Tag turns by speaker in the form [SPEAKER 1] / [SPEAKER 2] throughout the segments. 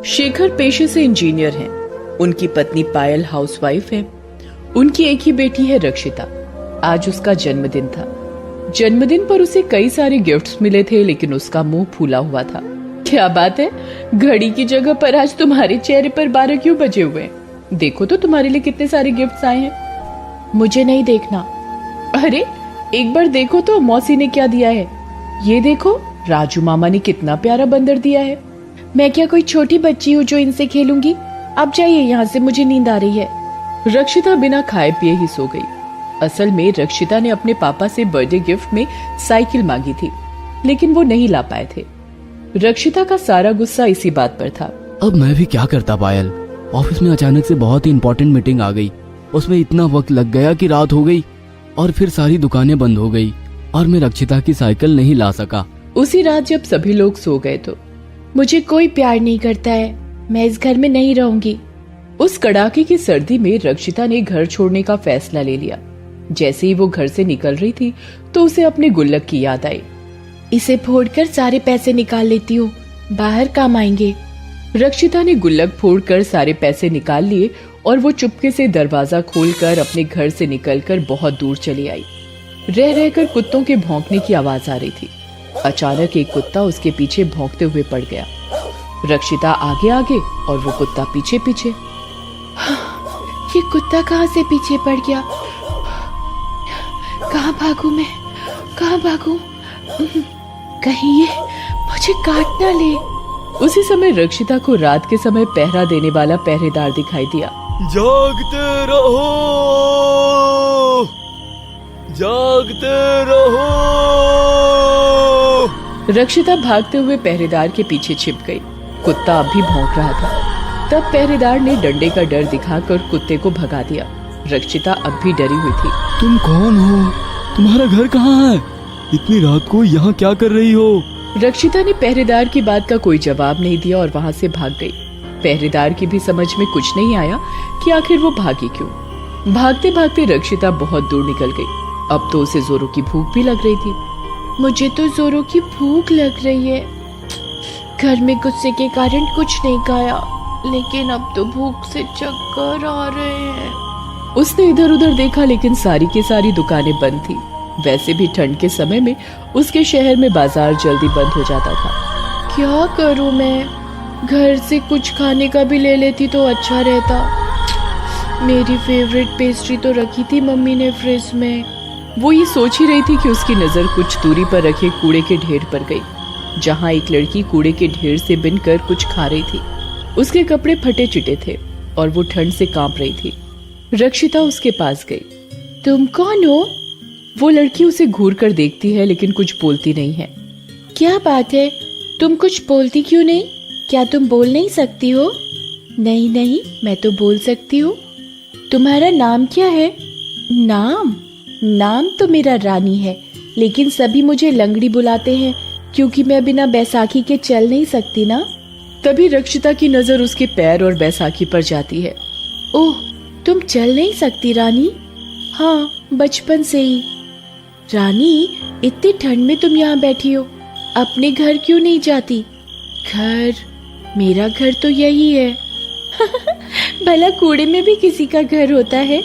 [SPEAKER 1] शेखर पेशे से इंजीनियर हैं। उनकी पत्नी पायल हाउसवाइफ है। उनकी एक ही बेटी है रक्षिता। आज उसका जन्मदिन था। जन्मदिन पर उसे कई सारे गिफ्ट्स मिले थे, लेकिन उसका मुंह फूला हुआ था। क्या बात है, घड़ी की जगह पर आज तुम्हारे चेहरे पर 12 क्यों बजे हुए हैं? देखो तो तुम्हारे लिए कितने सारे गिफ्ट्स आए हैं। मुझे नहीं देखना। अरे एक बार देखो तो मौसी ने क्या दिया है। ये देखो, राजू मामा ने कितना प्यारा बंदर दिया है। मैं क्या कोई छोटी बच्ची हूँ जो इनसे खेलूंगी? अब जाइए यहाँ से, मुझे नींद आ रही है। रक्षिता बिना खाए पिए ही सो गई। असल में रक्षिता ने अपने पापा से बर्थडे गिफ्ट में साइकिल मांगी थी, लेकिन वो नहीं ला पाए थे। रक्षिता का सारा गुस्सा इसी बात पर था।
[SPEAKER 2] अब मैं भी क्या करता पायल, ऑफिस में अचानक से बहुत ही इम्पोर्टेंट मीटिंग आ गई। उसमें इतना वक्त लग गया कि रात हो गई और फिर सारी दुकानें बंद हो गई और मैं रक्षिता की साइकिल नहीं ला सका।
[SPEAKER 1] उसी रात जब सभी लोग सो गए तो मुझे कोई प्यार नहीं करता है, मैं इस घर में नहीं रहूंगी। उस कड़ाके की सर्दी में रक्षिता ने घर छोड़ने का फैसला ले लिया। जैसे ही वो घर से निकल रही थी तो उसे अपने गुल्लक की याद आई। इसे फोड़कर सारे पैसे निकाल लेती हूँ, बाहर काम आएंगे। रक्षिता ने गुल्लक फोड़कर सारे पैसे निकाल लिए और वो चुपके से दरवाजा खोलकर अपने घर से निकलकर बहुत दूर चली आई। रह रहकर कुत्तों के भौंकने की आवाज आ रही थी। अचानक एक कुत्ता उसके पीछे भौंकते हुए पड़ गया। रक्षिता आगे आगे और वो कुत्ता पीछे पीछे। ये कुत्ता कहाँ से पीछे पड़ गया? कहाँ भागूं मैं, कहाँ भागूं? कहीं ये मुझे काट ना ले। उसी समय रक्षिता को रात के समय पहरा देने वाला पहरेदार दिखाई दिया।
[SPEAKER 2] जागते रहो, जागते रहो।
[SPEAKER 1] रक्षिता भागते हुए पहरेदार के पीछे छिप गई। कुत्ता अब भी भौंक रहा था। तब पहरेदार ने डंडे का डर दिखाकर कुत्ते को भगा दिया। रक्षिता अब भी डरी हुई थी।
[SPEAKER 2] तुम कौन हो? तुम्हारा घर कहाँ है? इतनी रात को यहाँ क्या कर रही हो?
[SPEAKER 1] रक्षिता ने पहरेदार की बात का कोई जवाब नहीं दिया और वहाँ से भाग गई। पहरेदार की भी समझ में कुछ नहीं आया कि आखिर वो भागी क्यों। भागते भागते रक्षिता बहुत दूर निकल गई। अब तो उसे जोरों की भूख भी लग रही थी। मुझे तो जोरों की भूख लग रही है। घर में गुस्से के कारण कुछ नहीं खाया, लेकिन अब तो भूख से चक्कर आ रहे हैं। उसने इधर उधर देखा, लेकिन सारी की सारी दुकानें बंद थी। वैसे भी ठंड के समय में उसके शहर में बाजार जल्दी बंद हो जाता था। क्या करूं मैं? घर से कुछ खाने का भी ले लेती तो अच्छा रहता। मेरी फेवरेट पेस्ट्री तो रखी थी मम्मी ने फ्रिज में। वो ये सोच ही रही थी कि उसकी नजर कुछ दूरी पर रखे कूड़े के ढेर पर गई, जहाँ एक लड़की कूड़े के ढेर से बिनकर कुछ खा रही थी। उसके कपड़े फटे चिटे थे और वो ठंड से कांप रही थी। रक्षिता उसके पास गई। तुम कौन हो? वो लड़की उसे घूर कर देखती है, लेकिन कुछ बोलती नहीं है। क्या बात है, तुम कुछ बोलती क्यों नहीं? क्या तुम बोल नहीं सकती हो? नहीं नहीं, मैं तो बोल सकती हूँ। तुम्हारा नाम क्या है? नाम तो मेरा रानी है, लेकिन सभी मुझे लंगड़ी बुलाते हैं क्योंकि मैं बिना बैसाखी के चल नहीं सकती ना। तभी रक्षिता की नजर उसके पैर और बैसाखी पर जाती है। ओह, तुम चल नहीं सकती रानी? हाँ, बचपन से ही। रानी, इतनी ठंड में तुम यहाँ बैठी हो, अपने घर क्यों नहीं जाती? घर? मेरा घर तो यही है। भला कूड़े में भी किसी का घर होता है?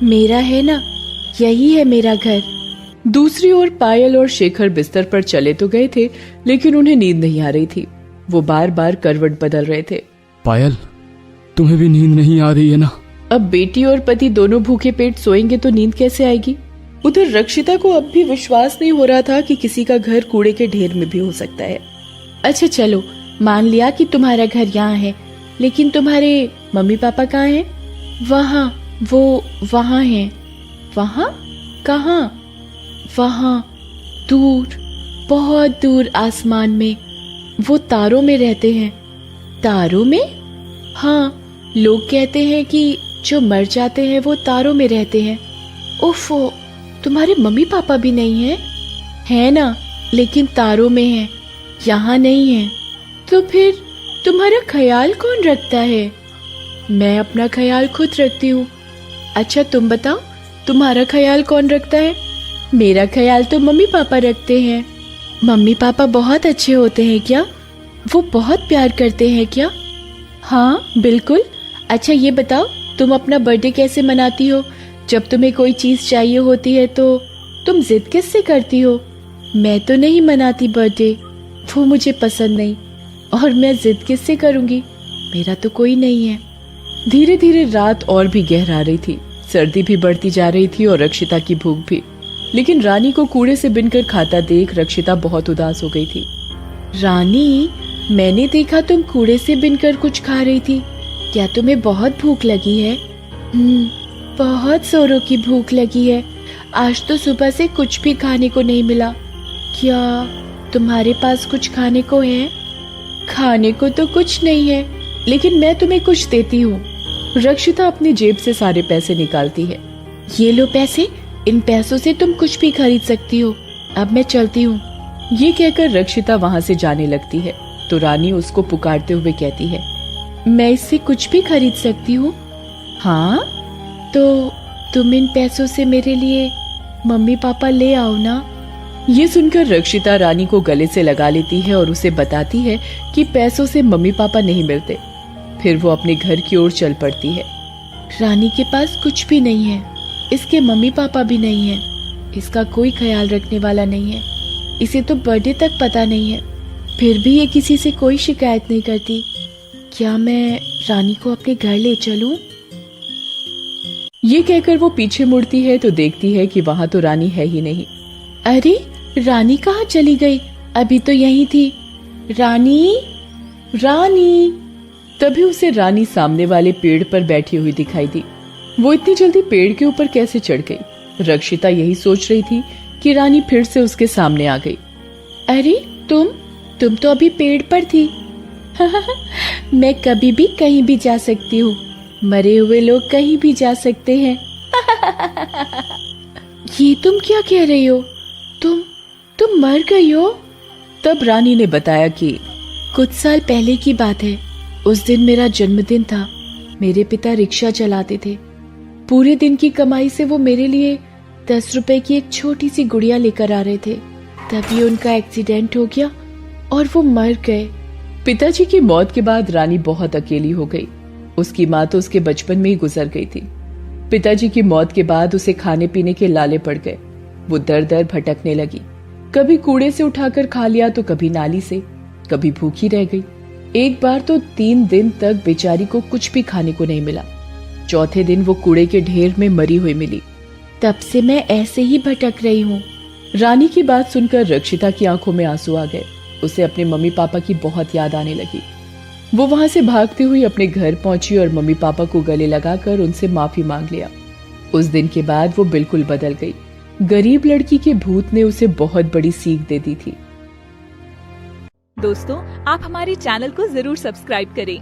[SPEAKER 1] मेरा है ना, यही है मेरा घर। दूसरी ओर पायल और शेखर बिस्तर पर चले तो गए थे, लेकिन उन्हें नींद नहीं आ रही थी। वो बार बार करवट बदल रहे थे।
[SPEAKER 2] पायल, तुम्हें भी नींद नहीं आ रही है ना?
[SPEAKER 1] अब बेटी और पति दोनों भूखे पेट सोएंगे तो नींद कैसे आएगी? उधर रक्षिता को अब भी विश्वास नहीं हो रहा था कि किसी का घर कूड़े के ढेर में भी हो सकता है। अच्छा चलो, मान लिया कि तुम्हारा घर यहाँ है, लेकिन तुम्हारे मम्मी पापा कहाँ हैं? वहाँ, वो वहाँ हैं। वहाँ? कहाँ? वहाँ दूर, बहुत दूर आसमान में। वो तारों में रहते हैं। तारों में? हाँ, लोग कहते हैं कि जो मर जाते हैं वो तारों में रहते हैं। ओफो, तुम्हारे मम्मी पापा भी नहीं हैं? है ना, लेकिन तारों में हैं, यहाँ नहीं है। तो फिर तुम्हारा ख्याल कौन रखता है? मैं अपना ख्याल खुद रखती हूँ। अच्छा तुम बताओ, तुम्हारा ख्याल कौन रखता है? मेरा ख्याल तो मम्मी पापा रखते हैं। मम्मी पापा बहुत अच्छे होते हैं क्या? वो बहुत प्यार करते हैं क्या? हाँ बिल्कुल। अच्छा ये बताओ, तुम अपना बर्थडे कैसे मनाती हो? जब तुम्हें कोई चीज चाहिए होती है तो तुम जिद किससे करती हो? मैं तो नहीं मनाती बर्थडे, वो मुझे पसंद नहीं, और मैं जिद किससे करूंगी? मेरा तो कोई नहीं है। धीरे धीरे रात और भी गहरा रही थी, सर्दी भी बढ़ती जा रही थी और रक्षिता की भूख भी। लेकिन रानी को कूड़े से बिनकर खाता देख रक्षिता बहुत उदास हो गई थी। रानी, मैंने देखा तुम कूड़े से बिनकर कुछ खा रही थी। क्या तुम्हें बहुत भूख लगी है? बहुत जोरों की भूख लगी है। आज तो सुबह से कुछ भी खाने को नहीं मिला। क्या तुम्हारे पास कुछ खाने को है? खाने को तो कुछ नहीं है, लेकिन मैं तुम्हें कुछ देती हूँ। रक्षिता अपनी जेब से सारे पैसे निकालती है। ये लो पैसे, इन पैसों से तुम कुछ भी खरीद सकती हो। अब मैं चलती हूँ। ये कहकर रक्षिता वहाँ से जाने लगती है तो रानी उसको पुकारते हुए कहती है, मैं इससे कुछ भी खरीद सकती हूँ? हाँ, तो तुम इन पैसों से मेरे लिए मम्मी पापा ले आओ ना। ये सुनकर रक्षिता रानी को गले से लगा लेती है और उसे बताती है कि पैसों से मम्मी पापा नहीं मिलते। फिर वो अपने घर की ओर चल पड़ती है। रानी के पास कुछ भी नहीं है, इसके मम्मी पापा भी नहीं है, इसका कोई ख्याल रखने वाला नहीं है, इसे तो बर्थडे तक पता नहीं है, फिर भी ये किसी से कोई शिकायत नहीं करती। क्या मैं रानी को अपने घर ले चलूं? ये कहकर वो पीछे मुड़ती है तो देखती है कि वहां तो रानी है ही नहीं। अरे रानी कहाँ चली गई? अभी तो यहीं थी। रानी, रानी। तभी उसे रानी सामने वाले पेड़ पर बैठी हुई दिखाई दी। वो इतनी जल्दी पेड़ के ऊपर कैसे चढ़ गई? रक्षिता यही सोच रही थी कि रानी फिर से उसके सामने आ गई। अरे तुम तो अभी पेड़ पर थी। मैं कभी भी कहीं भी जा सकती हूँ, मरे हुए लोग कहीं भी जा सकते हैं। ये तुम क्या कह रही हो? तुम मर गई हो? तब रानी ने बताया कि कुछ साल पहले की बात है। उस दिन मेरा जन्मदिन था। मेरे पिता रिक्शा चलाते थे। पूरे दिन की कमाई से वो मेरे लिए 10 रुपए की एक छोटी सी गुड़िया लेकर आ रहे थे। तभी उनका एक्सीडेंट हो गया और वो मर गए। पिताजी की मौत के बाद रानी बहुत अकेली हो गई। उसकी माँ तो उसके बचपन में ही गुजर गई थी। पिताजी की मौत के बाद उसे खाने पीने के लाले पड़ गए। वो दर दर भटकने लगी। कभी कूड़े से उठाकर खा लिया तो कभी नाली से, कभी भूखी रह गई। एक बार तो 3 दिन तक बेचारी को कुछ भी खाने को नहीं मिला। चौथे दिन वो कूड़े के ढेर में मरी हुई मिली। तब से मैं ऐसे ही भटक रही हूँ। रानी की बात सुनकर रक्षिता की आंखों में आंसू आ गए। उसे अपने मम्मी पापा की बहुत याद आने लगी। वो वहां से भागती हुई अपने घर पहुंची और मम्मी पापा को गले लगाकर उनसे माफी मांग लिया। उस दिन के बाद वो बिल्कुल बदल गई। गरीब लड़की के भूत ने उसे बहुत बड़ी सीख दे दी थी।
[SPEAKER 3] दोस्तों, आप हमारे चैनल को जरूर सब्सक्राइब करें